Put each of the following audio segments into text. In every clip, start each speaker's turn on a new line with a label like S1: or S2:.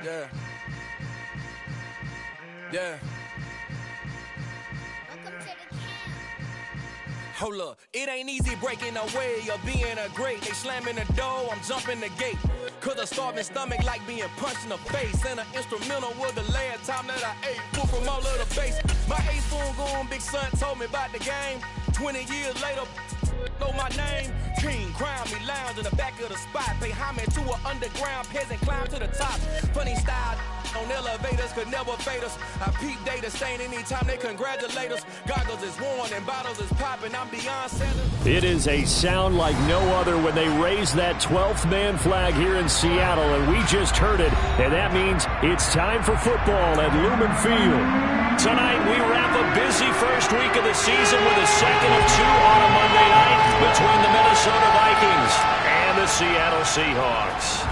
S1: Yeah. Yeah. Hold up, it ain't easy breaking away or being a great. They slamming the door, I'm jumping the gate. Cause a starving stomach like being punched in the face. And an instrumental was the last time that I ate. Food from all of the base. My ace spoon going, big son told me about the game. 20 years later, know my name. King, crown me, lounge in the back of the spot. Pay homage to an underground peasant, climb to the top. Funny style on elevators could never fade us. I peep data stain anytime they congratulate us. Goggles is worn and bottles is popping. I'm beyond Sanders.
S2: It is a sound like no other when they raise that 12th man flag here in Seattle, and we just heard it, and that means it's time for football at Lumen Field. Tonight we wrap a busy first week of the season with a second of two on a Monday night between the Minnesota Vikings and the Seattle Seahawks.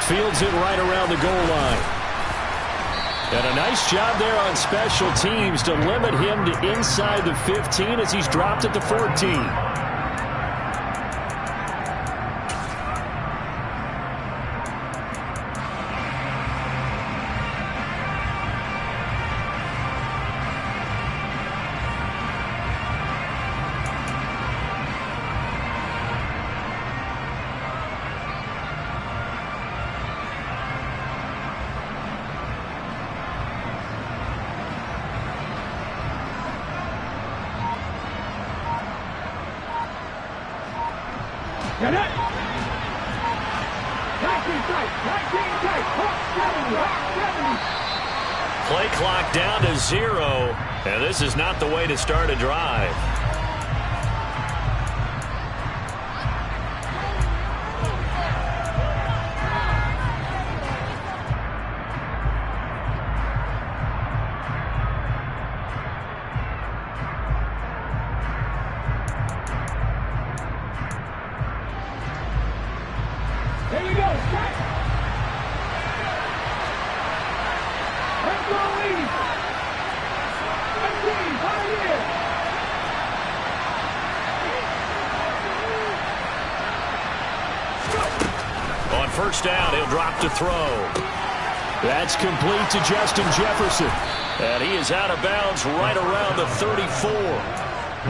S2: Fields it right around the goal line. And a nice job there on special teams to limit him to inside the 15 as he's dropped at the 14. Play clock down to 0, and this is not the way to start a drive.
S3: Here we go.
S2: On first down, he'll drop to throw. That's complete to Justin Jefferson. And he is out of bounds right around the 34.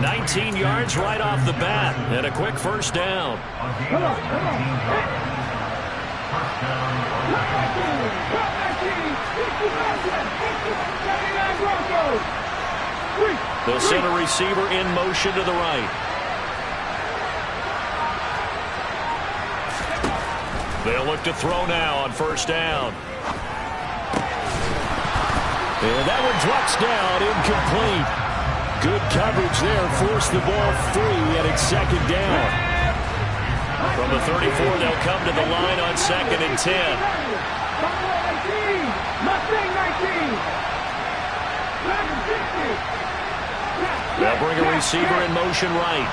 S2: 19 yards right off the bat. And a quick first down. The center receiver in motion to the right. They'll look to throw now on first down. And that one drops down, incomplete. Good coverage there, forced the ball free, and it's second down. From the 34, they'll come to the line on 2nd and 10. They'll bring a receiver in motion right.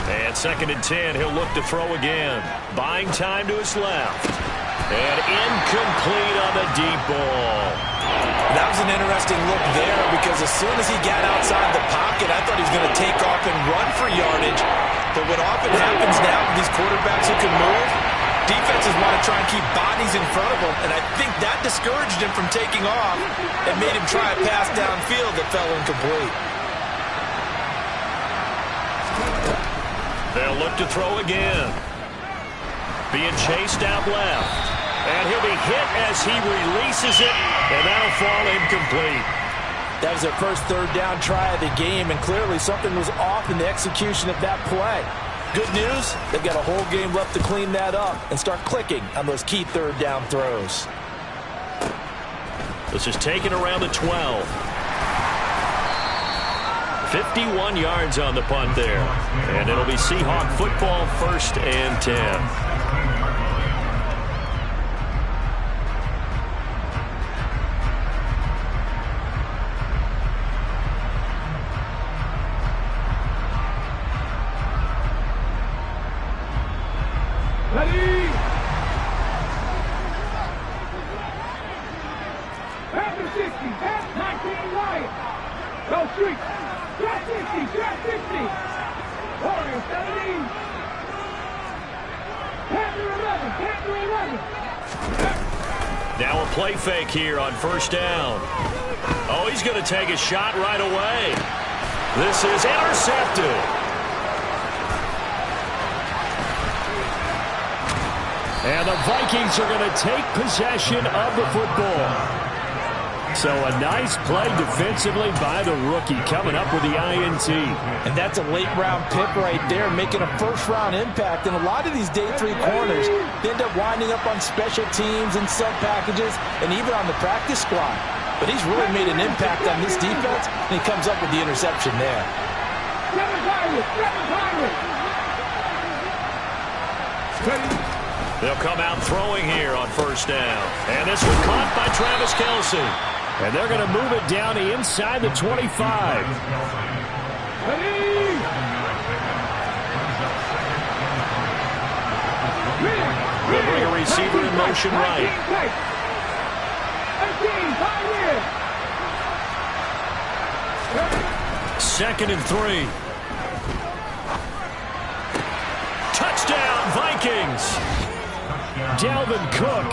S2: And 2nd and 10, he'll look to throw again. Buying time to his left. And incomplete on the deep ball.
S4: That was an interesting look there because as soon as he got outside the pocket, I thought he was going to take off and run for yardage. But what often happens now with these quarterbacks who can move, defenses want to try and keep bodies in front of them, and I think that discouraged him from taking off and made him try a pass downfield that fell incomplete.
S2: They'll look to throw again. Being chased out left. And he'll be hit as he releases it, and that'll fall incomplete.
S4: That was their first third down try of the game, and clearly something was off in the execution of that play. Good news, they've got a whole game left to clean that up and start clicking on those key third down throws.
S2: This is taken around the 12. 51 yards on the punt there. And it'll be Seahawk football, 1st and 10.
S3: After 60, at 19 right. Go street. Trap 50, trap 50. Warriors 17. Panther 11, Panther 11.
S2: Now a play fake here on first down. Oh, he's going to take a shot right away. This is intercepted. And the Vikings are going to take possession of the football. So a nice play defensively by the rookie coming up with the INT.
S4: And that's a late-round pick right there, making a first-round impact. And a lot of these day 3 corners end up winding up on special teams and sub-packages and even on the practice squad. But he's really made an impact on this defense, and he comes up with the interception there.
S2: They'll come out throwing here on first down. And this one caught by Travis Kelce. And they're going to move it down inside the 25. They'll bring a receiver in motion right. 2nd and 3. Touchdown, Vikings! Dalvin Cook,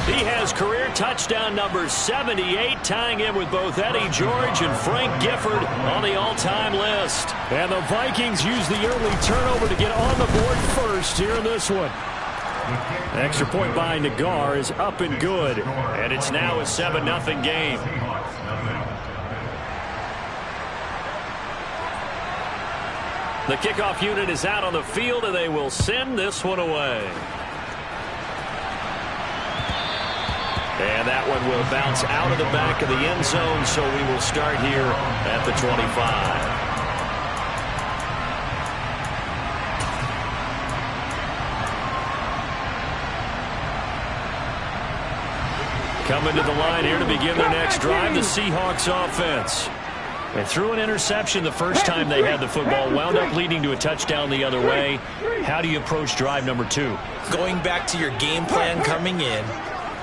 S2: he has career touchdown number 78, tying him with both Eddie George and Frank Gifford on the all-time list. And the Vikings use the early turnover to get on the board first here in this one. An extra point by Nagar is up and good, and it's now a 7-0 game. The kickoff unit is out on the field, and they will send this one away. And that one will bounce out of the back of the end zone, so we will start here at the 25. Coming to the line here to begin their next drive, the Seahawks offense. And threw an interception the first time they had the football, wound up leading to a touchdown the other way. How do you approach drive number 2?
S4: Going back to your game plan coming in,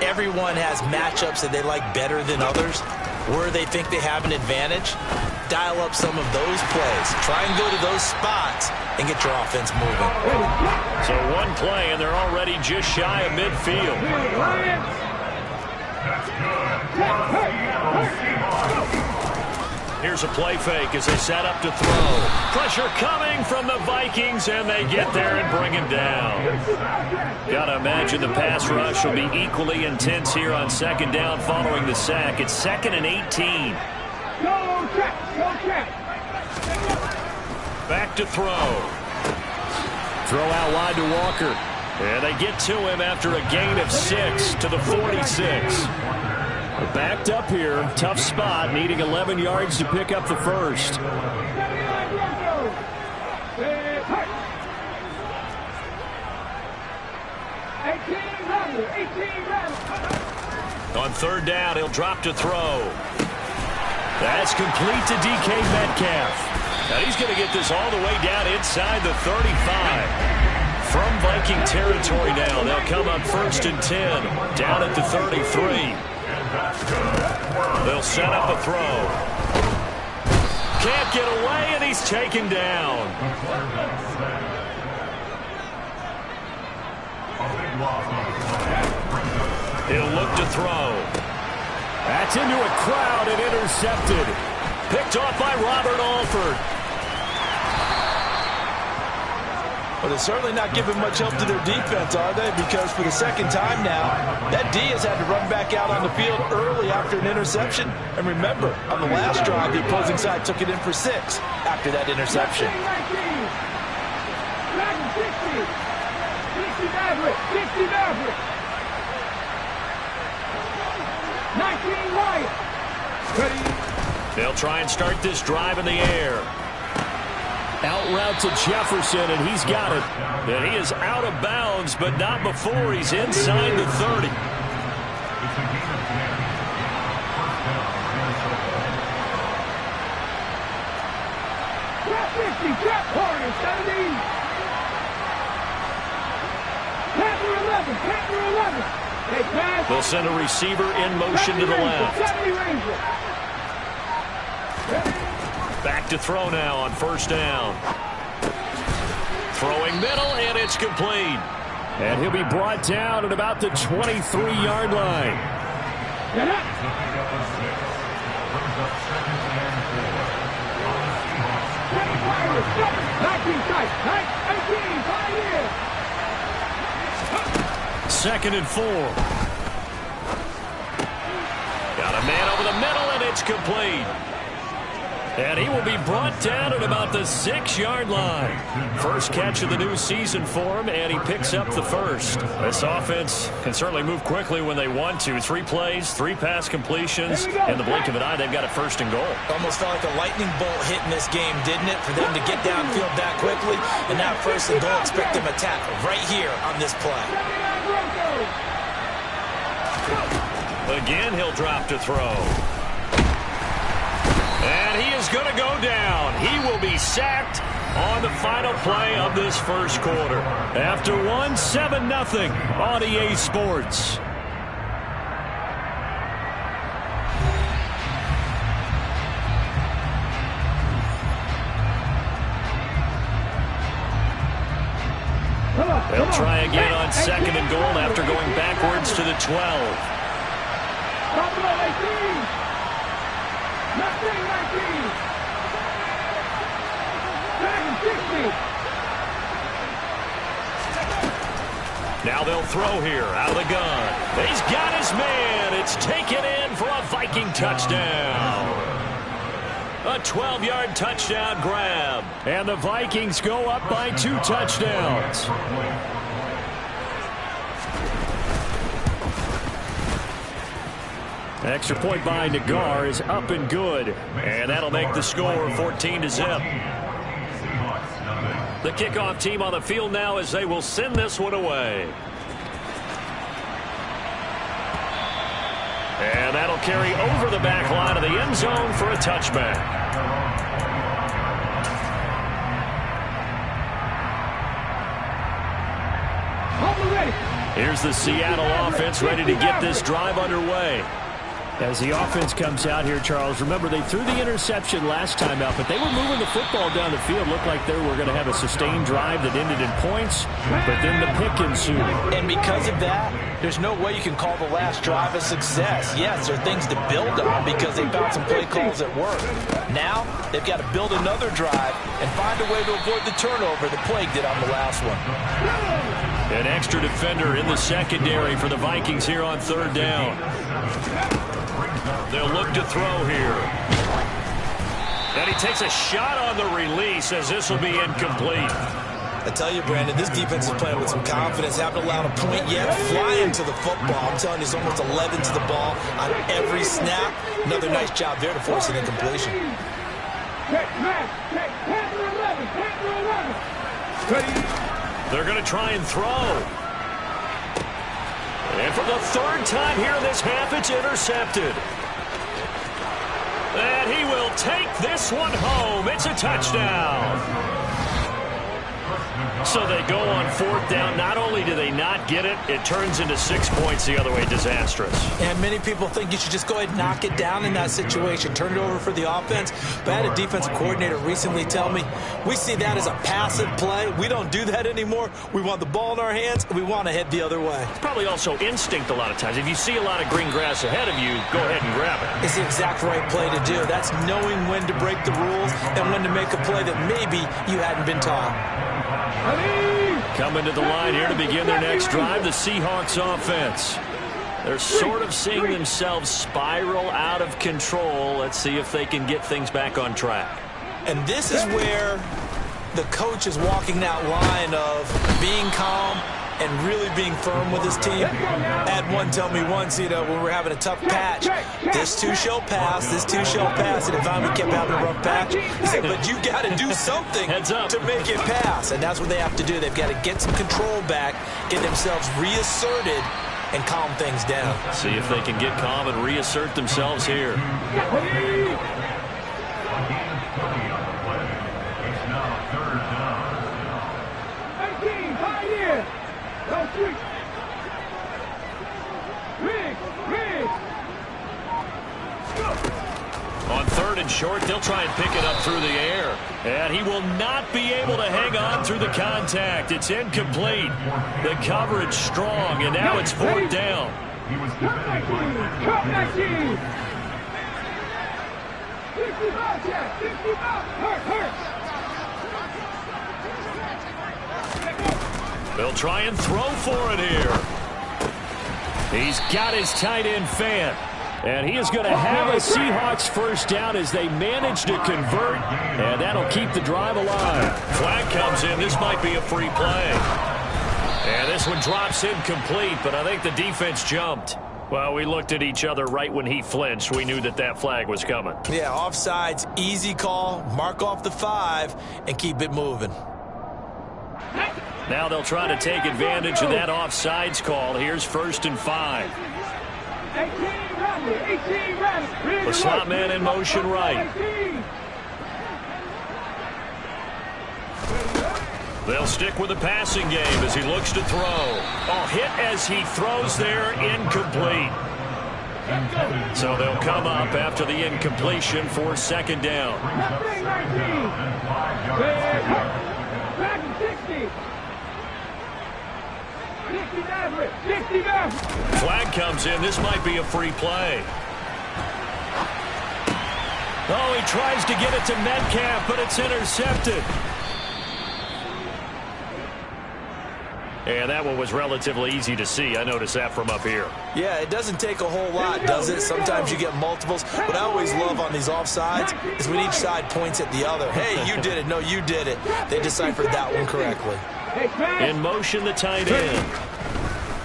S4: everyone has matchups that they like better than others. Where they think they have an advantage, dial up some of those plays. Try and go to those spots and get your offense moving.
S2: So one play, and they're already just shy of midfield. Here's a play fake as they set up to throw. Pressure coming from the Vikings, and they get there and bring him down. Gotta imagine the pass rush will be equally intense here on 2nd down following the sack. It's 2nd and 18. Back to throw. Throw out wide to Walker. And they get to him after a gain of 6 to the 46. Backed up here, tough spot, needing 11 yards to pick up the first. On 3rd down, he'll drop to throw. That's complete to DK Metcalf. Now he's going to get this all the way down inside the 35. From Viking territory now, they'll come up 1st and 10, down at the 33. They'll set up a throw. Can't get away, and he's taken down. He'll look to throw. That's into a crowd and intercepted. Picked off by Robert Alford.
S4: But they're certainly not giving much help to their defense, are they? Because for the 2nd time now, that D has had to run back out on the field early after an interception. And remember, on the last drive, the opposing side took it in for 6 after that interception.
S3: 19
S2: They'll try and start this drive in the air. Out route to Jefferson, and he's got it. And he is out of bounds, but not before he's inside the 30. They'll send a receiver in motion to the left. Back to throw now on first down. Throwing middle, and it's complete. And he'll be brought down at about the 23-yard line.
S3: Get up.
S2: Second and 4. Got a man over the middle, and it's complete. And he will be brought down at about the 6-yard line. First catch of the new season for him, and he picks up the first. This offense can certainly move quickly when they want to. 3 plays, 3 pass completions. In the blink of an eye, they've got a first and goal.
S4: Almost felt like a lightning bolt hit in this game, didn't it? For them to get downfield that quickly. And now first and goal, expect them to tackle right here on this play.
S2: Again, he'll drop to throw. And he is going to go down. He will be sacked on the final play of this first quarter. After one, 7-0 on EA Sports. They'll try again on second and goal after going backwards to the 12. Now they'll throw here out of the gun. He's got his man. It's taken in for a Viking touchdown. A 12-yard touchdown grab. And the Vikings go up by 2 touchdowns. Extra point by Nagar is up and good. And that'll make the score 14-0. The kickoff team on the field now as they will send this one away. And that'll carry over the back line of the end zone for a touchback. Here's the Seattle offense ready to get this drive underway. As the offense comes out here, Charles, remember they threw the interception last time out, but they were moving the football down the field. Looked like they were going to have a sustained drive that ended in points, but then the pick ensued.
S4: And because of that, there's no way you can call the last drive a success. Yes, there are things to build on because they found some play calls that work. Now, they've got to build another drive and find a way to avoid the turnover the Plague did on the last one.
S2: An extra defender in the secondary for the Vikings here on third down. They'll look to throw here. And he takes a shot on the release as this will be incomplete.
S4: I tell you, Brandon, this defense is playing with some confidence. Haven't allowed a point yet. Flying to the football. I'm telling you, it's almost 11 to the ball on every snap. Another nice job there to force an incompletion.
S2: They're going to try and throw. And for the third time here in this half, it's intercepted. And he will take this one home. It's a touchdown. So they go on fourth down. Not only do they not get it, it turns into 6 points the other way. Disastrous.
S4: And many people think you should just go ahead and knock it down in that situation. Turn it over for the offense. But I had a defensive coordinator recently tell me, we see that as a passive play. We don't do that anymore. We want the ball in our hands, and we want to head the other way.
S2: It's probably also instinct a lot of times. If you see a lot of green grass ahead of you, go ahead and grab it.
S4: It's the exact right play to do. That's knowing when to break the rules and when to make a play that maybe you hadn't been taught.
S2: Coming to the line here to begin their next drive, the Seahawks offense. They're sort of seeing themselves spiral out of control. Let's see if they can get things back on track.
S4: And this is where the coach is walking that line of being calm and really being firm with his team. I had one tell me once, when we're having a tough patch, this too shall pass, this too shall pass. And if I kept having a rough patch, he said, but you got to do something to make it pass. And that's what they have to do. They've got to get some control back, get themselves reasserted, and calm things down.
S2: See if they can get calm and reassert themselves here. On 3rd and short. They'll try and pick it up through the air. And he will not be able to hang on through the contact. It's incomplete. The coverage strong, and now it's 4th down.
S3: Cut that key! 65, Jack! 65! Hurt!
S2: They'll try and throw for it here. He's got his tight end Fant. And he is going to have a Seahawks first down as they manage to convert. And that'll keep the drive alive. Flag comes in. This might be a free play. And this one drops incomplete, but I think the defense jumped. Well, we looked at each other right when he flinched. We knew that that flag was coming.
S4: Yeah, offsides, easy call. Mark off the 5 and keep it moving.
S2: Now they'll try to take advantage of that offsides call. Here's 1st and 5.
S3: 18
S2: The slot man in motion right. They'll stick with the passing game as he looks to throw. Oh, hit as he throws there, incomplete. So they'll come up after the incompletion for 2nd down. Flag comes in. This might be a free play. Oh, he tries to get it to Metcalf, but it's intercepted. And that one was relatively easy to see. I noticed that from up here.
S4: Yeah, it doesn't take a whole lot, does it? Sometimes you get multiples. What I always love on these offsides is when each side points at the other. Hey, you did it. No, you did it. They deciphered that one correctly.
S2: In motion, the tight end.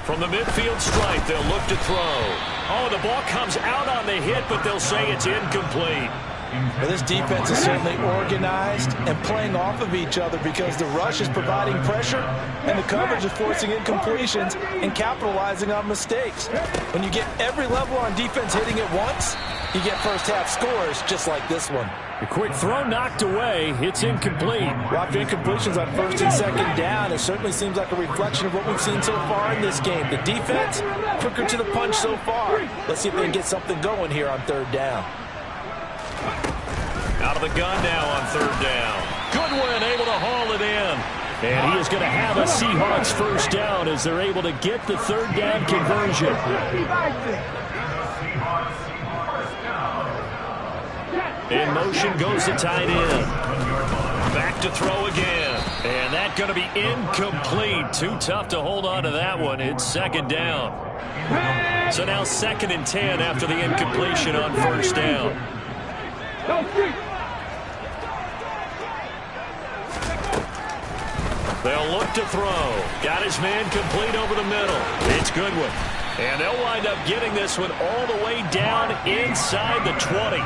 S2: From the midfield stripe, they'll look to throw. Oh, the ball comes out on the hit, but they'll say it's incomplete.
S4: Well, this defense is certainly organized and playing off of each other because the rush is providing pressure and the coverage is forcing incompletions and capitalizing on mistakes. When you get every level on defense hitting it once, you get first-half scores just like this one.
S2: The quick throw knocked away. It's incomplete.
S4: Lots of incompletions on 1st and 2nd down. It certainly seems like a reflection of what we've seen so far in this game. The defense, quicker to the punch so far. Let's see if they can get something going here on 3rd down.
S2: Out of the gun now on 3rd down. Goodwin able to haul it in. And he is going to have a Seahawks first down as they're able to get the 3rd down conversion. In motion goes the tight end. Back to throw again. And that's going to be incomplete. Too tough to hold on to that one. It's 2nd down. So now 2nd and 10 after the incompletion on 1st down. They'll look to throw. Got his man complete over the middle. It's Goodwin. And they'll wind up getting this one all the way down inside the 20.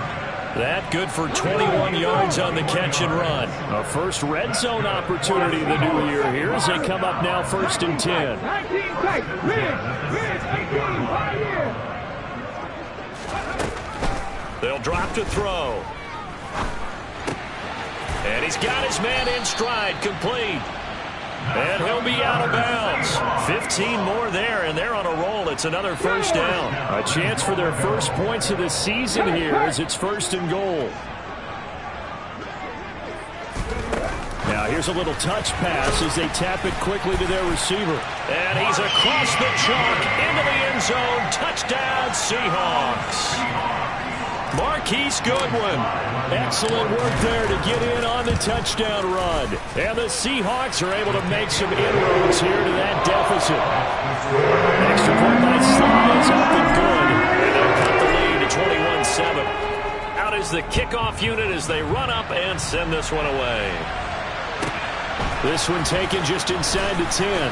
S2: That good for 21 yards on the catch and run. A first red zone opportunity the new year here as they come up now 1st and 10. They'll drop to throw. And he's got his man in stride, complete. And he'll be out of bounds. 15 more there, and they're on a roll. It's another first down. A chance for their first points of the season here as it's 1st and goal. Now here's a little touch pass as they tap it quickly to their receiver. And he's across the chalk into the end zone. Touchdown, Seahawks. Marquise Goodwin. Excellent work there to get in on the touchdown run. And the Seahawks are able to make some inroads here to that deficit. Extra point by Sly is up and good. And they'll cut the lead to 21-7. Out is the kickoff unit as they run up and send this one away. This one taken just inside the 10.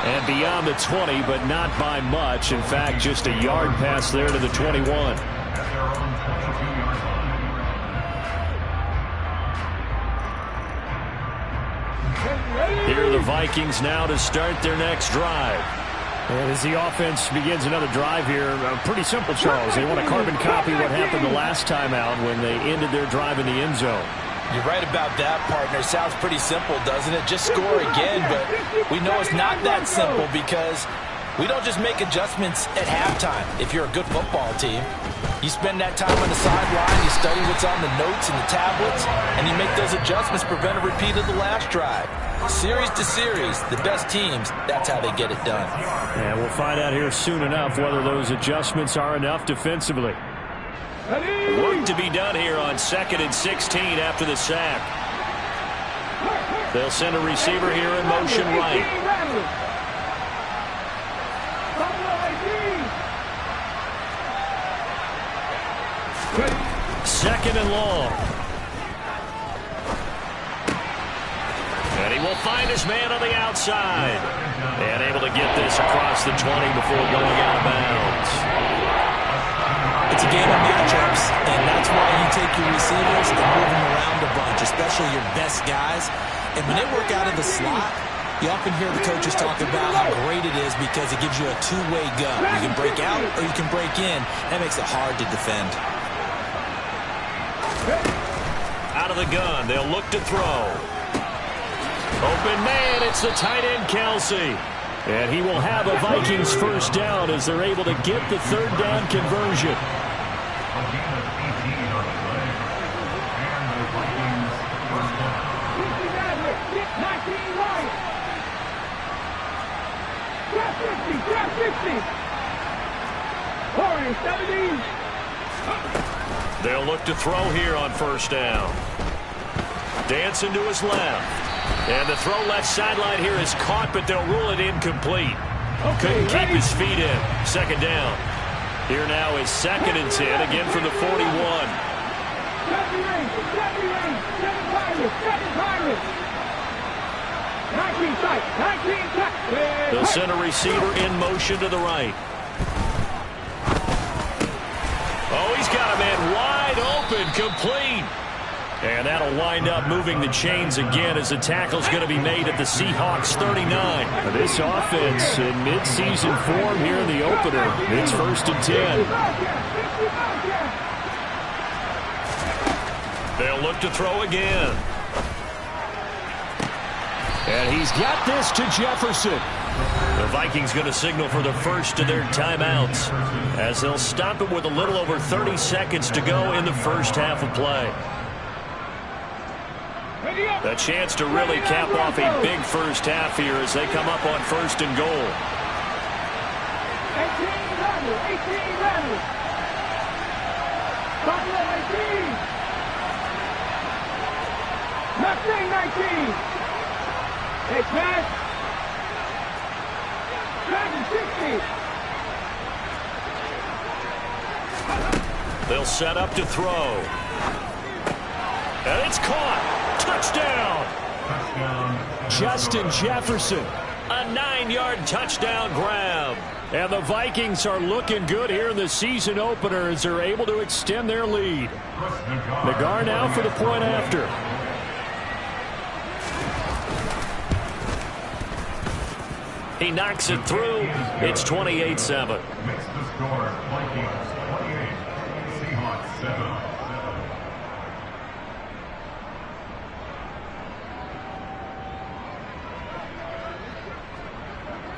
S2: And beyond the 20, but not by much. In fact, just a yard pass there to the 21. Here are the Vikings now to start their next drive. And as the offense begins another drive here, pretty simple, Charles. They want to carbon copy what happened the last time out when they ended their drive in the end zone.
S4: You're right about that, partner. Sounds pretty simple, doesn't it? Just score again, but we know it's not that simple because We don't just make adjustments at halftime if you're a good football team. You spend that time on the sideline, you study what's on the notes and the tablets, and you make those adjustments to prevent a repeat of the last drive. Series to series, the best teams, that's how they get it done.
S2: And we'll find out here soon enough whether those adjustments are enough defensively. Work to be done here on 2nd and 16 after the sack. They'll send a receiver here in motion right. Second and long. And he will find his man on the outside. And able to get this across the 20 before going out of bounds.
S4: It's a game of matchups, and that's why you take your receivers and move them around a bunch, especially your best guys. And when they work out of the slot, you often hear the coaches talk about how great it is because it gives you a two-way go. You can break out or you can break in. That makes it hard to defend.
S2: Out of the gun, they'll look to throw. Open man, it's the tight end Kelsey. And he will have a Vikings first down as they're able to get the third down conversion. They'll look to throw here on first down. Dancing to his left. And the throw left sideline here is caught, but they'll rule it incomplete. Couldn't keep his feet in. Second down. Here now is 2nd and 10, again from the 41. They'll send a receiver in motion to the right. Oh, he's got a man wide open, complete. And that'll wind up moving the chains again as the tackle's going to be made at the Seahawks 39. This offense in midseason form here in the opener. It's 1st and 10. They'll look to throw again. And he's got this to Jefferson. The Vikings going to signal for the first of their timeouts as they'll stop it with a little over 30 seconds to go in the first half of play. A chance to really cap off a big first half here as they come up on 1st and goal.
S3: 19. Hey, pass. 60.
S2: They'll set up to throw. And it's caught. Touchdown. Justin Jefferson. A 9-yard touchdown grab. And the Vikings are looking good here in the season opener as they're able to extend their lead. Nagar now for the point after. He knocks it through. It's 28-7.
S5: Makes the score Vikings 28, Seahawks 7.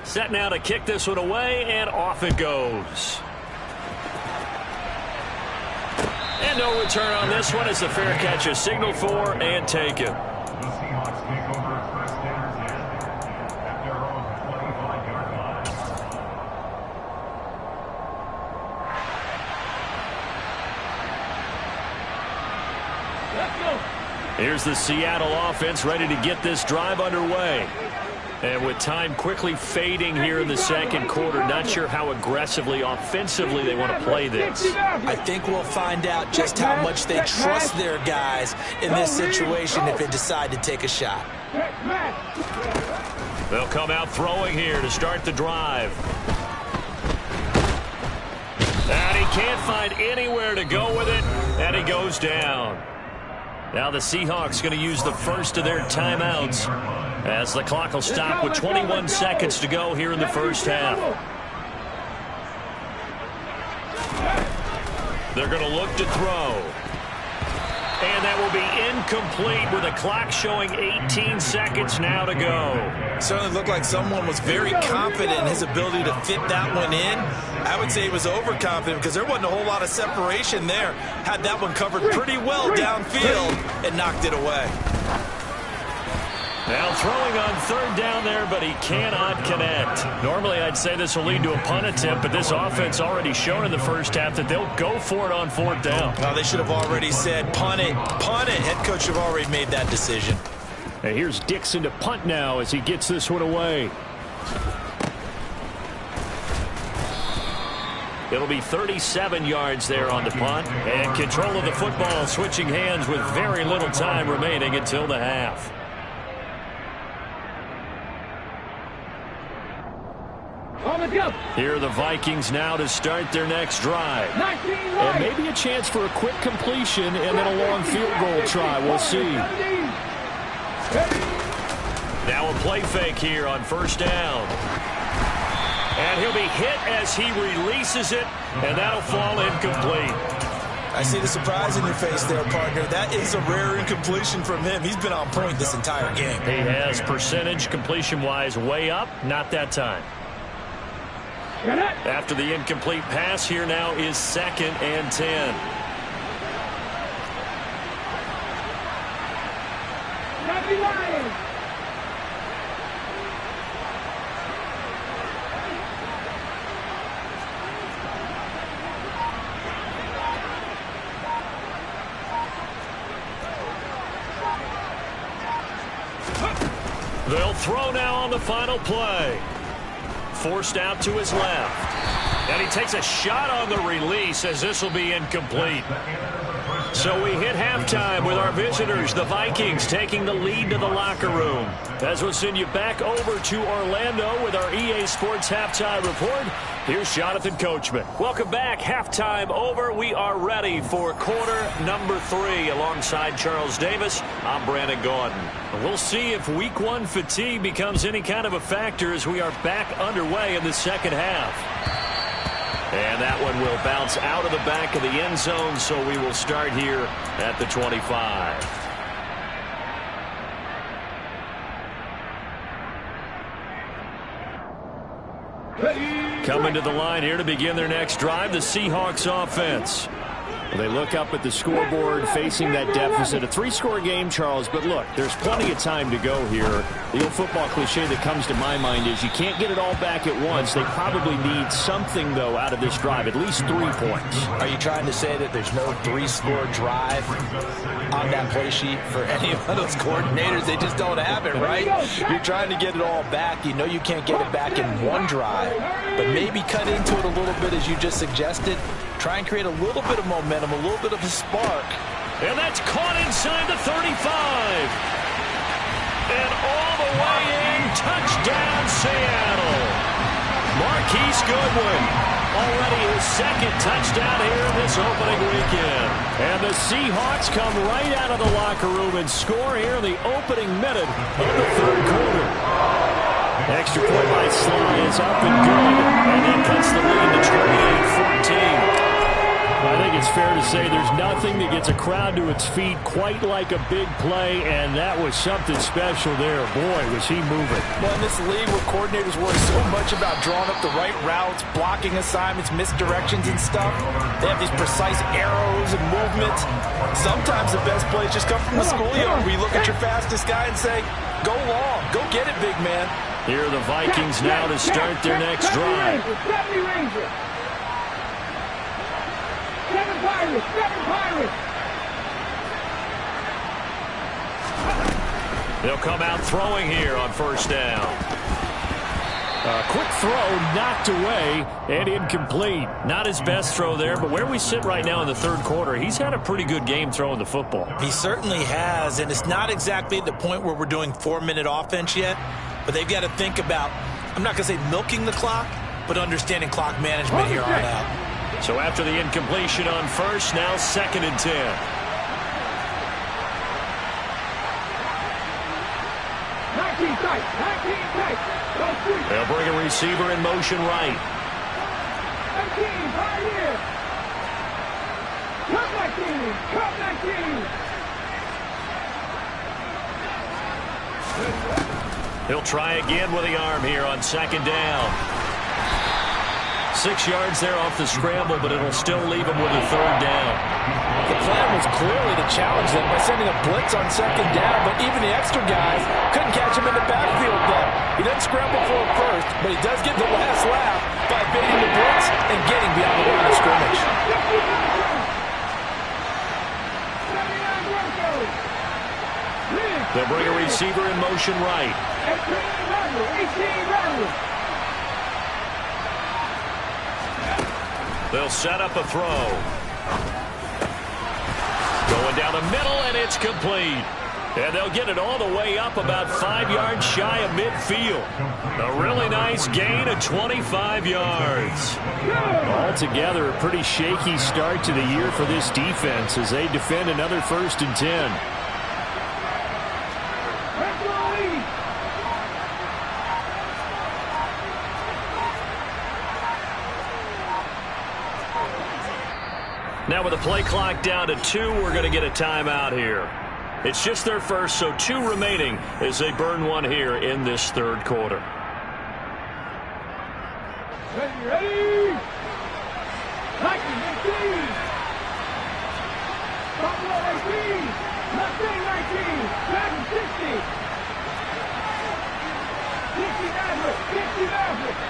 S2: Set now to kick this one away, and off it goes. And no return on this one as the fair catch is signaled for and taken.
S5: The Seahawks take over first and 10 at their own 25-yard line.
S3: Let's go.
S2: Here's the Seattle offense ready to get this drive underway. And with time quickly fading here in the second quarter, not sure how aggressively, offensively they want to play this.
S4: I think we'll find out just how much they trust their guys in this situation if they decide to take a shot.
S2: They'll come out throwing here to start the drive. And he can't find anywhere to go with it, and he goes down. Now the Seahawks going to use the first of their timeouts as the clock will stop with 21 seconds to go here in the first half. They're going to look to throw. And that will be incomplete with the clock showing 18 seconds now to go.
S4: Certainly looked like someone was very confident in his ability to fit that one in. I would say he was overconfident because there wasn't a whole lot of separation there. Had that one covered pretty well downfield and knocked it away.
S2: Now throwing on third down there, but he cannot connect. Normally I'd say this will lead to a punt attempt, but this offense already shown in the first half that they'll go for it on fourth down.
S4: Well, they should have already said punt it, punt it. Head coach should have already made that decision.
S2: And here's Dixon to punt now as he gets this one away. It'll be 37 yards there on the punt, and control of the football switching hands with very little time remaining until the half. Here are the Vikings now to start their next drive. And maybe a chance for a quick completion and then a long field goal try. We'll see. Now a play fake here on first down. And he'll be hit as he releases it, and that'll fall incomplete.
S4: I see the surprise in your face there, partner. That is a rare incompletion from him. He's been on point this entire game.
S2: He has percentage completion-wise way up, not that time. After the incomplete pass, here now is 2nd and 10. They'll throw now on the final play. Forced out to his left. And he takes a shot on the release as this will be incomplete. So we hit halftime with our visitors, the Vikings, taking the lead to the locker room. As we'll send you back over to Orlando with our EA Sports Halftime Report, here's Jonathan Coachman. Welcome back. Halftime over. We are ready for quarter number 3. Alongside Charles Davis, I'm Brandon Gaudin. We'll see if week 1 fatigue becomes any kind of a factor as we are back underway in the second half. And that one will bounce out of the back of the end zone, so we will start here at the 25. Coming to the line here to begin their next drive, the Seahawks offense. They look up at the scoreboard facing that deficit. A 3-score game, Charles, but look, there's plenty of time to go here. The old football cliche that comes to my mind is you can't get it all back at once. They probably need something, though, out of this drive, at least 3 points.
S4: Are you trying to say that there's no 3-score drive on that play sheet for any of those coordinators? They just don't have it, right? You're trying to get it all back. You know you can't get it back in one drive, but maybe cut into it a little bit as you just suggested. Try and create a little bit of momentum, a little bit of a spark.
S2: And that's caught inside the 35. And all the way in, touchdown Seattle. Marquise Goodwin, already his 2nd touchdown here in this opening weekend. And the Seahawks come right out of the locker room and score here in the opening minute of the 3rd quarter. Extra point by Sly is up and good. And that cuts the lead to 28-14. I think it's fair to say there's nothing that gets a crowd to its feet quite like a big play, and that was something special there. Boy, was he moving.
S4: Well, in this league where coordinators worry so much about drawing up the right routes, blocking assignments, misdirections and stuff, they have these precise arrows and movements. Sometimes the best plays just come from the schoolyard where you look at your fastest guy and say, go long, go get it, big man.
S2: Here are the Vikings now to start their next drive. They'll come out throwing here on first down. A quick throw knocked away and incomplete. Not his best throw there, but where we sit right now in the 3rd quarter, he's had a pretty good game throwing the football.
S4: He certainly has, and it's not exactly at the point where we're doing 4-minute offense yet, but they've got to think about, I'm not going to say milking the clock, but understanding clock management here on out.
S2: So after the incompletion on first, now 2nd and 10. They'll bring a receiver in motion right. He'll try again with the arm here on second down. 6 yards there off the scramble, but it'll still leave him with a third down.
S4: The plan was clearly to challenge them by sending a blitz on second down, but even the extra guys couldn't catch him in the backfield there. He doesn't scramble for it first, but he does get the last laugh by baiting the blitz and getting beyond the line of scrimmage.
S2: They'll bring a receiver in motion right. They'll set up a throw. Going down the middle, and it's complete. And they'll get it all the way up about 5 yards shy of midfield. A really nice gain of 25 yards. Altogether, a pretty shaky start to the year for this defense as they defend another 1st and 10. Now with the play clock down to 2, we're going to get a timeout here. It's just their first, so 2 remaining as they burn one here in this 3rd quarter.
S3: Ready? Lightning, 18. Buffalo 18. Mustang 19. Dragon 60. 60 Maverick. 50 Maverick.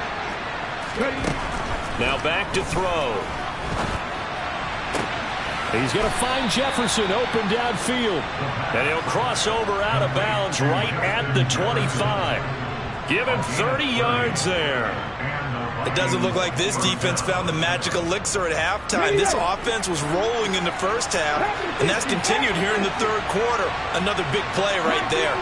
S3: Ready?
S2: Now back to throw. He's going to find Jefferson open downfield. And he'll cross over out of bounds right at the 25. Give him 30 yards there.
S4: It doesn't look like this defense found the magic elixir at halftime. This offense was rolling in the first half, and that's continued here in the 3rd quarter. Another big play right there.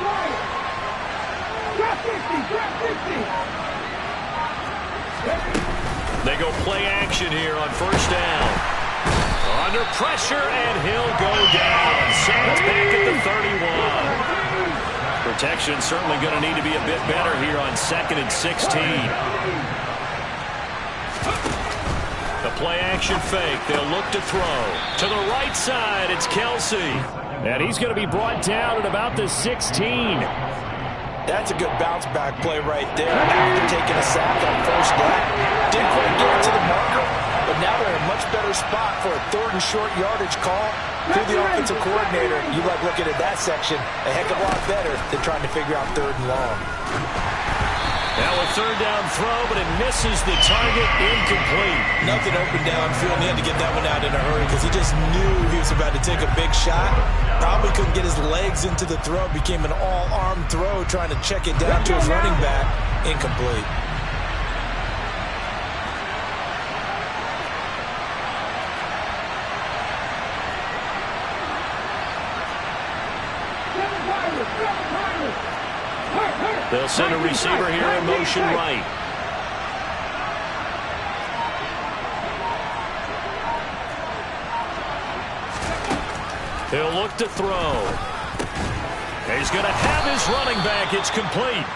S2: They go play action here on 1st down. Under pressure, and he'll go down. Saints back at the 31. Protection certainly going to need to be a bit better here on 2nd and 16. The play action fake. They'll look to throw. To the right side, it's Kelsey. And he's going to be brought down at about the 16.
S4: That's a good bounce back play right there after taking a sack on 1st down. Didn't quite get it to the marker, but now they're in a much better spot for a 3rd and short yardage call. Through the offensive coordinator, you like looking at that section a heck of a lot better than trying to figure out 3rd and long.
S2: Now a 3rd down throw, but it misses the target, incomplete.
S4: Nothing open downfield, and he had to get that one out in a hurry because he just knew he was about to take a big shot. Probably couldn't get his legs into the throw. Became an all-arm throw, trying to check it down to his running back. Incomplete.
S2: They'll send a receiver here in motion right. He'll look to throw. He's going to have his running back. It's complete.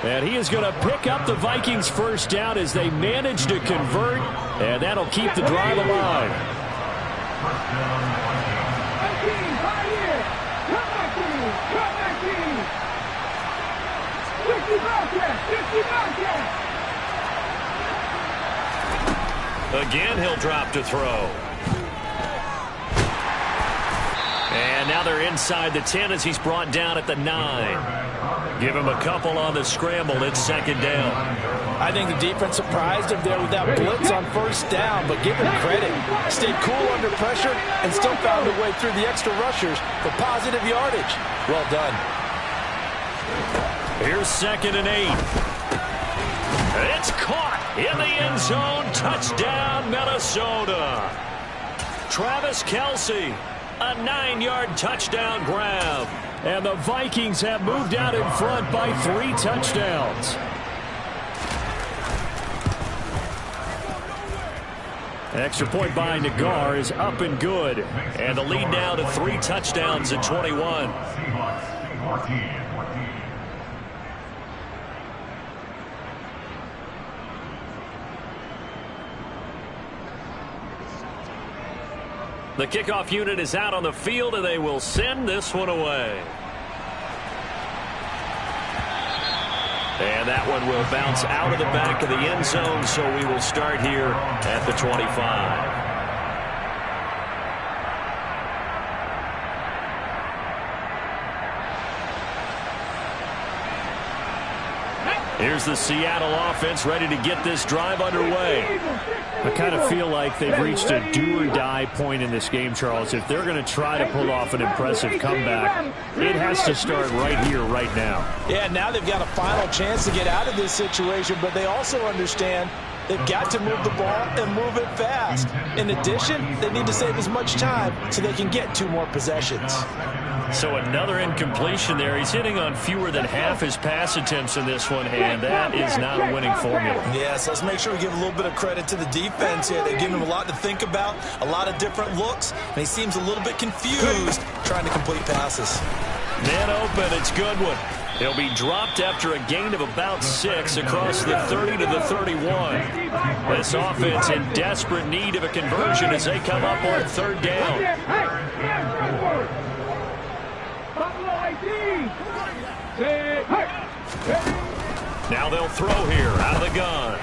S2: And he is going to pick up the Vikings' 1st down as they manage to convert, and that'll keep the drive alive. Again, he'll drop to throw. And now they're inside the 10 as he's brought down at the 9. Give him a couple on the scramble. It's 2nd down.
S4: I think the defense surprised him there with that blitz on 1st down, but give him credit. Stayed cool under pressure and still found a way through the extra rushers for positive yardage. Well done.
S2: Here's 2nd and 8. It's caught in the end zone. Touchdown, Minnesota. Travis Kelce, a 9-yard touchdown grab. And the Vikings have moved out in front by 3 touchdowns. Extra point by Nagar is up and good. And the lead now to 3 touchdowns at 21. The kickoff unit is out on the field, and they will send this one away. And that one will bounce out of the back of the end zone, so we will start here at the 25. Here's the Seattle offense ready to get this drive underway. I kind of feel like they've reached a do-or-die point in this game, Charles. If they're going to try to pull off an impressive comeback, it has to start right here, right now.
S4: Yeah, now they've got a final chance to get out of this situation, but they also understand they've got to move the ball and move it fast. In addition, they need to save as much time so they can get 2 more possessions.
S2: So another incompletion there. He's hitting on fewer than half his pass attempts in this one, and that is not a winning formula.
S4: Yes, let's make sure we give a little bit of credit to the defense here. They've given him a lot to think about, a lot of different looks, and he seems a little bit confused trying to complete passes.
S2: Man open, it's Goodwin. He'll be dropped after a gain of about 6 across the 30 to the 31. This offense in desperate need of a conversion as they come up on 3rd down. Now they'll throw here out of the gun.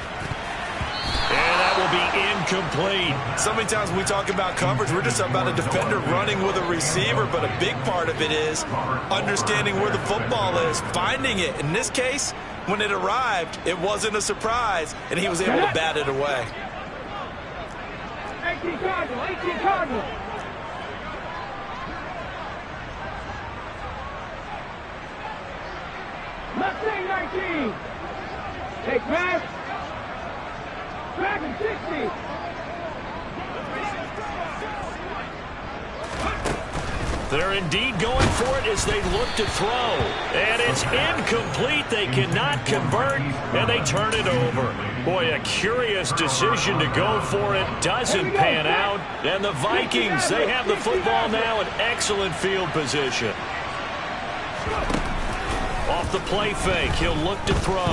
S2: And that will be incomplete.
S4: So many times when we talk about coverage, we're just about a defender running with a receiver, but a big part of it is understanding where the football is, finding it. In this case, when it arrived, it wasn't a surprise, and he was able to bat it away.
S3: 18 Cardinal. Mustang 19. Take pass. Dragon 60.
S2: They're indeed going for it as they look to throw. And it's incomplete. They cannot convert, and they turn it over. Boy, a curious decision to go for it. Doesn't pan out. And the Vikings, they have the football now in excellent field position. Off the play fake, he'll look to throw.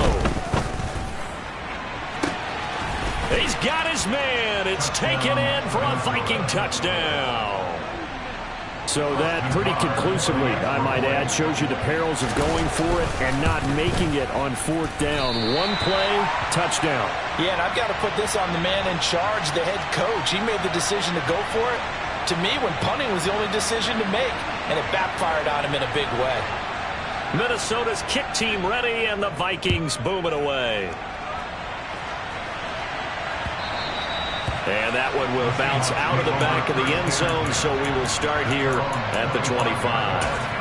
S2: He's got his man. It's taken in for a Viking touchdown. So that pretty conclusively, I might add, shows you the perils of going for it and not making it on 4th down. One play, touchdown.
S4: Yeah, and I've got to put this on the man in charge, the head coach. He made the decision to go for it. To me, when punting was the only decision to make, and it backfired on him in a big way.
S2: Minnesota's kick team ready, and the Vikings boom it away. And that one will bounce out of the back of the end zone, so we will start here at the 25.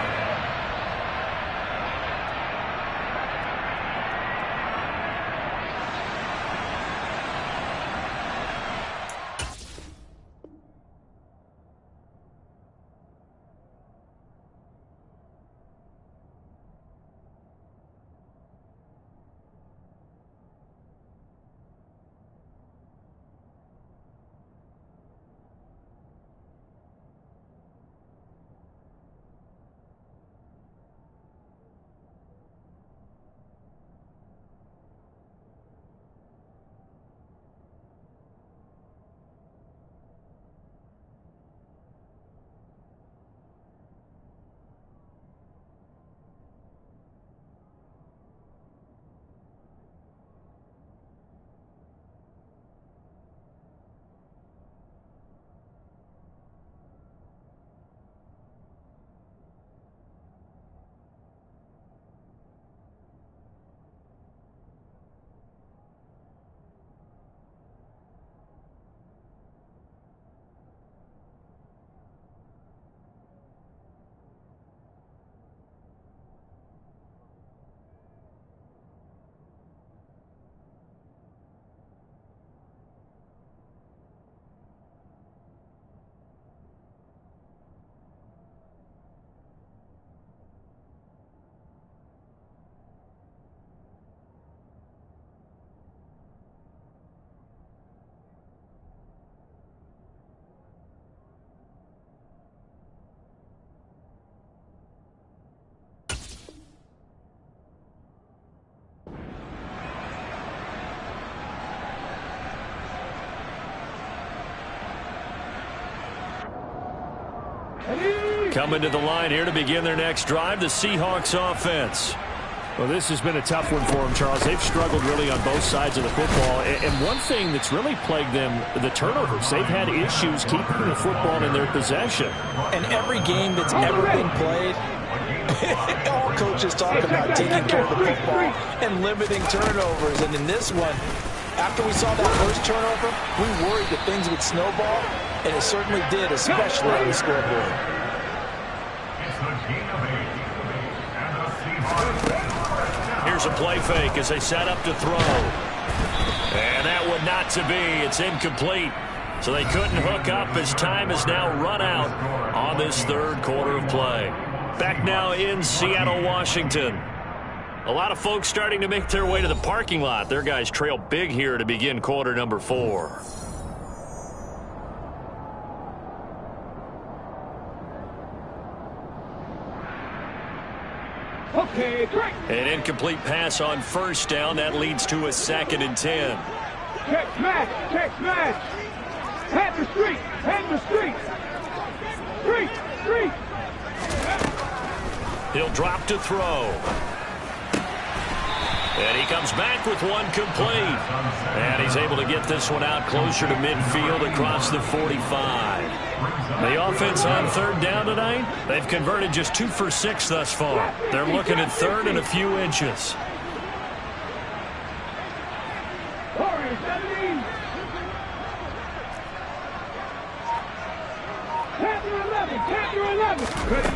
S2: Coming to the line here to begin their next drive, the Seahawks offense. Well, this has been a tough one for them, Charles. They've struggled really on both sides of the football. And one thing that's really plagued them, the turnovers. They've had issues keeping the football in their possession.
S4: And every game that's ever been played, all coaches talk about taking care of the football and limiting turnovers. And in this one, after we saw that first turnover, we worried that things would snowball, and it certainly did, especially on the scoreboard.
S2: Here's a play fake as they set up to throw. And that one not to be. It's incomplete. So they couldn't hook up as time has now run out on this third quarter of play. Back now in Seattle, Washington. A lot of folks starting to make their way to the parking lot. Their guys trail big here to begin quarter number 4.
S3: Okay, great.
S2: An incomplete pass on first down. That leads to a 2nd and 10.
S3: Check smash, check smash. Head the street, head the street. Street.
S2: He'll drop to throw. And he comes back with one complete. And he's able to get this one out closer to midfield across the 45. The offense on third down tonight, they've converted just 2 for 6 thus far. They're looking at third and a few inches.
S3: Warriors 17. Capture 11. Ready.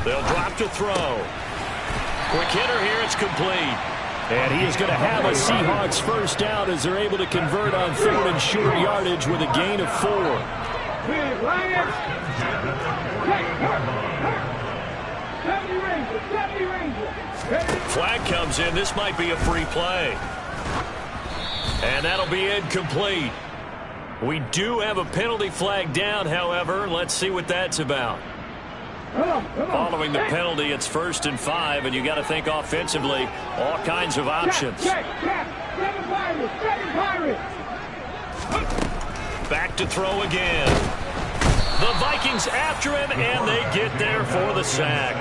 S2: They'll drop to throw. Quick hitter here, it's complete. And he is going to have a Seahawks first down as they're able to convert on third and short yardage with a gain of 4.
S3: Big Lions. 70 Rangers.
S2: Flag comes in. This might be a free play. And that'll be incomplete. We do have a penalty flag down, however. Let's see what that's about. Following the penalty, it's 1st and 5, and you got to think offensively, all kinds of options.
S3: Check. 7 Pirates.
S2: Back to throw again. The Vikings after him, and they get there for the sack.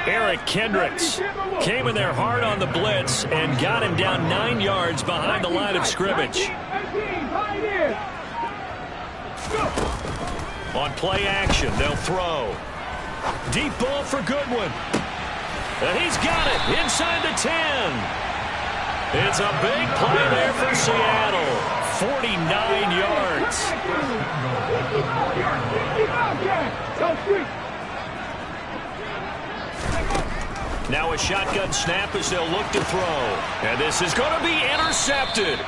S2: Eric Kendricks came in there hard on the blitz and got him down 9 yards behind the line of scrimmage. On play action, they'll throw. Deep ball for Goodwin. And he's got it inside the 10. It's a big play there for Seattle. 49 yards. Now a shotgun snap as they'll look to throw. And this is going to be intercepted.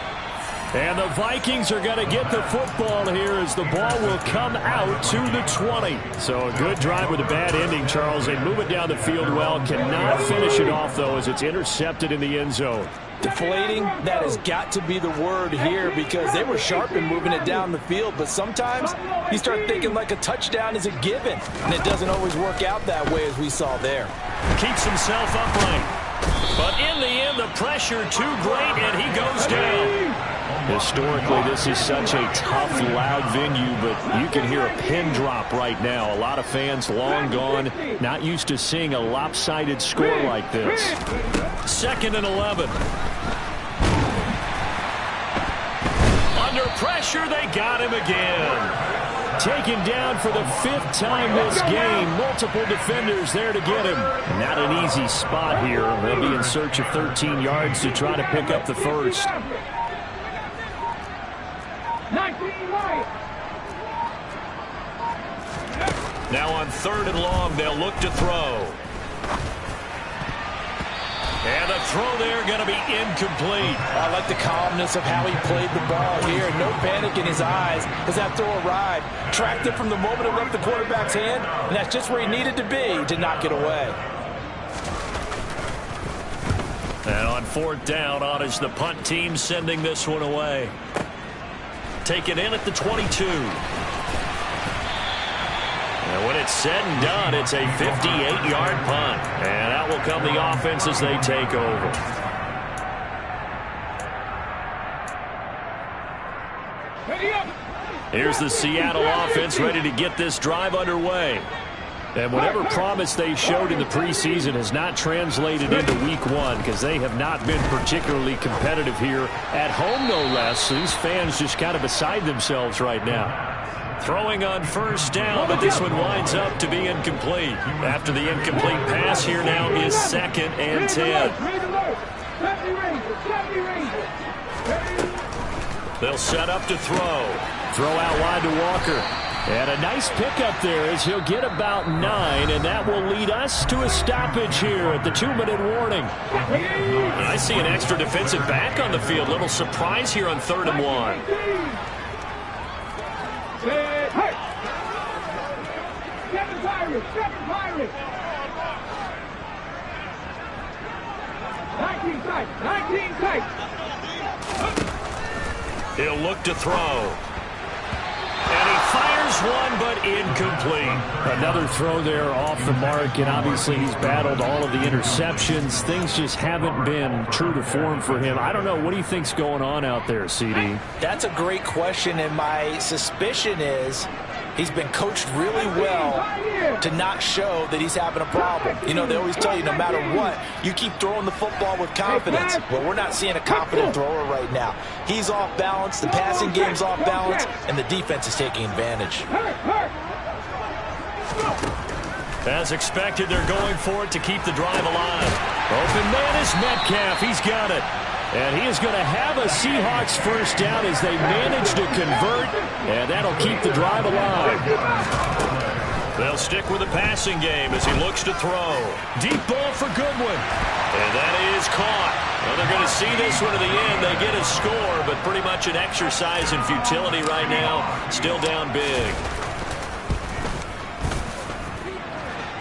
S2: And the Vikings are going to get the football here as the ball will come out to the 20. So a good drive with a bad ending, Charles. They move it down the field well. Cannot finish it off, though, as it's intercepted in the end zone.
S4: Deflating, that has got to be the word here because they were sharp in moving it down the field. But sometimes you start thinking like a touchdown is a given. And it doesn't always work out that way as we saw there.
S2: Keeps himself upright. But in the end, the pressure too great, and he goes down. Historically, this is such a tough, loud venue, but you can hear a pin drop right now. A lot of fans long gone, not used to seeing a lopsided score like this. 2nd and 11. Under pressure, they got him again. Taken down for the 5th time this game. Multiple defenders there to get him. Not an easy spot here. They'll be in search of 13 yards to try to pick up the first.
S3: 19 right.
S2: Now on 3rd and long, they'll look to throw. And the throw there going to be incomplete.
S4: I like the calmness of how he played the ball here. No panic in his eyes as that throw arrived. Tracked it from the moment it left the quarterback's hand, and that's just where he needed to be to knock it away.
S2: And on 4th down, on is the punt team sending this one away. Take it in at the 22. And when it's said and done, it's a 58-yard punt. And out will come the offense as they take over.
S3: Ready up.
S2: Here's the Seattle offense ready to get this drive underway. And whatever promise they showed in the preseason has not translated into week one because they have not been particularly competitive here at home, no less. So these fans just kind of beside themselves right now. Throwing on first down, but this one winds up to be incomplete. After the incomplete pass, here now is 2nd and 10. They'll set up to throw. Throw out wide to Walker. And a nice pickup there as he'll get about 9, and that will lead us to a stoppage here at the 2-minute warning. And I see an extra defensive back on the field. Little surprise here on 3rd and 1.
S3: Seven Pirates. 19 tight.
S2: He'll look to throw. And he fires one, but incomplete. Another throw there off the mark, and obviously he's battled all of the interceptions. Things just haven't been true to form for him. I don't know. What do you think's going on out there, CD?
S4: That's a great question, and my suspicion is he's been coached really well to not show that he's having a problem. You know, they always tell you no matter what, you keep throwing the football with confidence. Well, we're not seeing a confident thrower right now. He's off balance, the passing game's off balance, and the defense is taking advantage.
S2: As expected, they're going for it to keep the drive alive. Open man is Metcalf. He's got it. And he is going to have a Seahawks first down as they manage to convert, and that'll keep the drive alive. They'll stick with the passing game as he looks to throw. Deep ball for Goodwin. And that is caught. Well, they're going to see this one to the end. They get a score, but pretty much an exercise in futility right now. Still down big.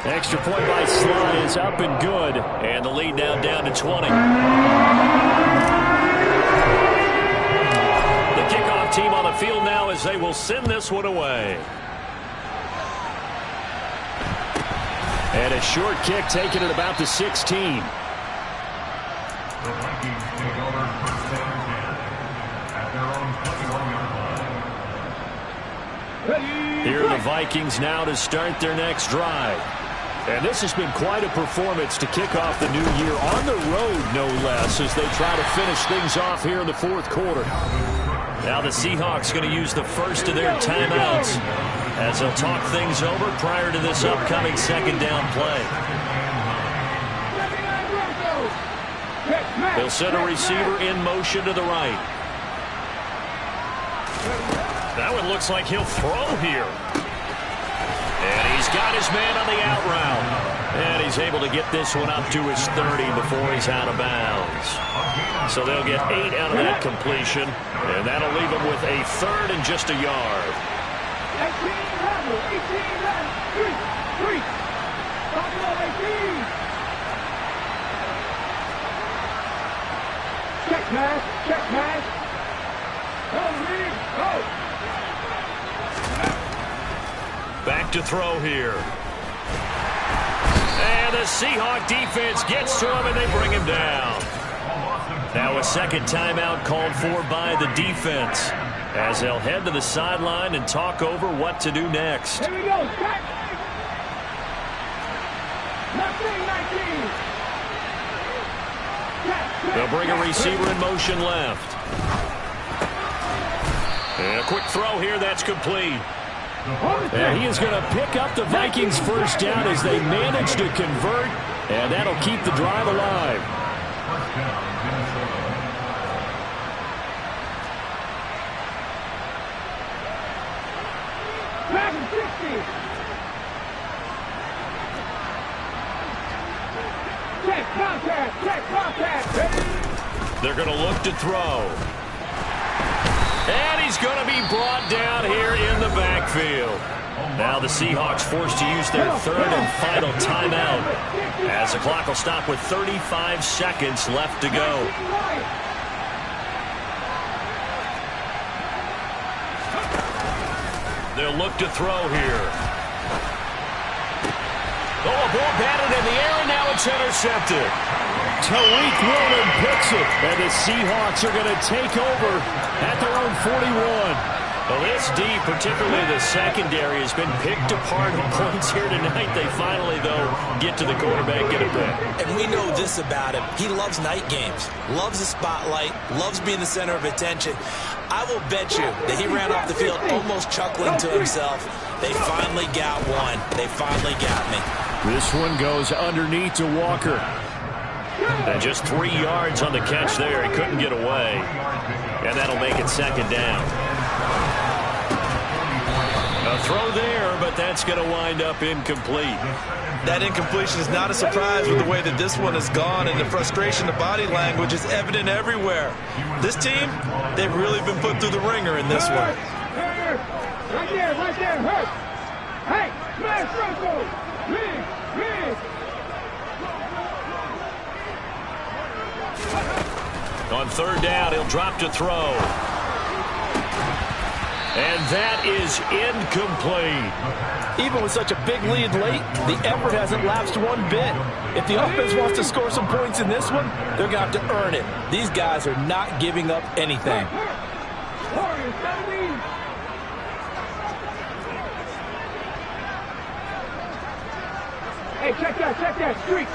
S2: Extra point by Sly is up and good. And the lead now down to 20. The kickoff team on the field now as they will send this one away. And a short kick taken at about the 16.
S5: The Vikings take over first and 10 at their own 21-yard line.
S2: Here are the Vikings now to start their next drive. And this has been quite a performance to kick off the new year on the road, no less, as they try to finish things off here in the 4th quarter. Now the Seahawks going to use the first of their timeouts as they'll talk things over prior to this upcoming 2nd down play. They'll set a receiver in motion to the right. That one looks like he'll throw here. And he's got his man on the out route. And he's able to get this one up to his 30 before he's out of bounds. So they'll get 8 out of that completion. And that'll leave him with a 3rd and just a yard.
S3: 18, check pass. Go.
S2: Back to throw here. And the Seahawk defense gets to him, and they bring him down. Now a 2nd timeout called for by the defense as they'll head to the sideline and talk over what to do next.
S3: Here we go. Check. 19.
S2: They'll bring a receiver in motion left. And a quick throw here, that's complete. And he is going to pick up the Vikings first down as they manage to convert, and that'll keep the drive alive.
S5: First down, Minnesota.
S3: Back in 60. Check contact.
S2: They're going to look to throw. And he's going to be brought down here in the backfield. Now the Seahawks forced to use their 3rd and final timeout as the clock will stop with 35 seconds left to go. They'll look to throw here. Oh, a ball batted in the air, and now it's intercepted. Tariq Woolen picks it, and the Seahawks are going to take over at their own 41. Well, this D, particularly the secondary, has been picked apart on points here tonight. They finally, though, get to the quarterback, get a pick.
S4: And we know this about him. He loves night games, loves the spotlight, loves being the center of attention. I will bet you that he ran off the field almost chuckling to himself. They finally got one. They finally got me.
S2: This one goes underneath to Walker. And just 3 yards on the catch there. He couldn't get away. And that'll make it second down. A throw there, but that's going to wind up incomplete.
S4: That incompletion is not a surprise with the way that this one has gone, and the frustration, the body language is evident everywhere. This team, they've really been put through the ringer in this one.
S3: Right there, hurt. Hey, smash Russell. Big.
S2: On third down, he'll drop to throw. And that is incomplete.
S6: Even with such a big lead late, the effort hasn't lapsed one bit. If the offense wants to score some points in this one, they're going to have to earn it. These guys are not giving up anything.
S3: Hey, check that. Street.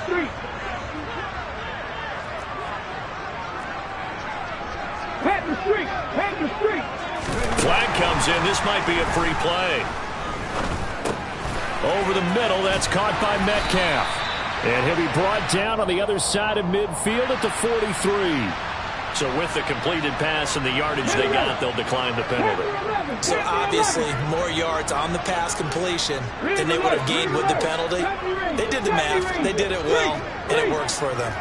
S3: Pat the street.
S2: Flag comes in. This might be a free play. Over the middle, that's caught by Metcalf. And he'll be brought down on the other side of midfield at the 43. So with the completed pass and the yardage they got, they'll decline the penalty.
S4: So obviously, more yards on the pass completion than they would have gained with the penalty. They did the math. They did it well, and it works for them.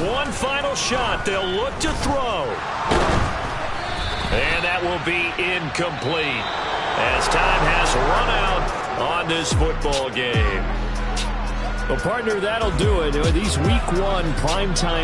S2: One final shot. They'll look to throw. And that will be incomplete as time has run out on this football game. Well, partner, that'll do it. These Week 1 primetime